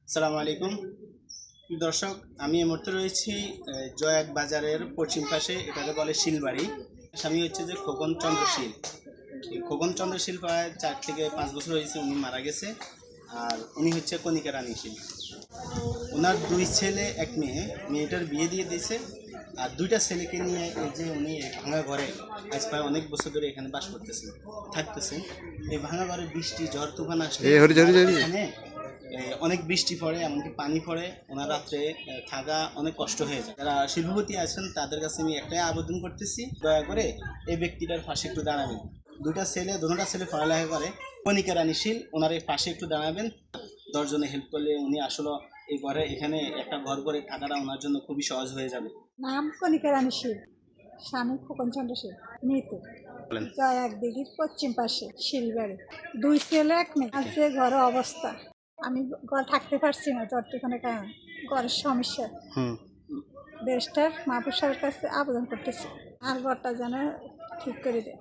আসসালামু আলাইকুম দর্শক, আমি এই মুহূর্তে রয়েছি জয়াক বাজারের পশ্চিম পাশে। এটাকে বলে শিলবাড়ি। স্বামী হচ্ছে যে খোকন চন্দ্র শীল। এই খোকন চন্দ্র শীল প্রায় 4 থেকে 5 বছর হয়েছে, উনি মারা গেছে। আর উনি হচ্ছে কণিকা রানী শীল। ওনার 2 ছেলে 1 মেয়ে। মেয়েটার বিয়ে দিয়ে দিয়েছে। আর 2টা ছেলেকে নিয়ে এই যে উনি এই ভাঙা ঘরে আজ প্রায় অনেক বছর ধরে এখানে বাস করতেছেন, থাকতেছেন। এই ভাঙা ঘরে বৃষ্টি ঝড় তুফান আসলে এখানে অনেক বৃষ্টি পড়ে, এমনকি পানি পড়ে। ওনার রাত্রে থাকা অনেক কষ্ট হয়ে যায়। যারা শিল্পপতি আছেন তাদের কাছে আমি একটাই আবেদন করতেছি, দয়া করে এই ব্যক্তিটার পাশে একটু দাঁড়াবেন। দুটা ছেলে পড়ালেখা করে। কণিকা রানী শীল, ওনার এই পাশে একটু দাঁড়াবেন। 10 জনে হেল্প করলে উনি আসলে এই ঘরে এখানে একটা ঘর করে থাকাটা ওনার জন্য খুবই সহজ হয়ে যাবে। নাম কণিকা রানী শীল, স্বামী খোকন চন্দ্র শীল, মৃত। জয়াক দিঘির পশ্চিম পাশে শিলবাড়ি। 2 ছেলে 1 মেয়ে। আছে ঘরের অবস্থা, আমি ঘর থাকতে পারছি না যতক্ষণে কারণ ঘরের সমস্যা। ব্যারিস্টার মাহবুব সাহেবের কাছে আবেদন করতেছি আর ঘরটা যেন ঠিক করে দেয়।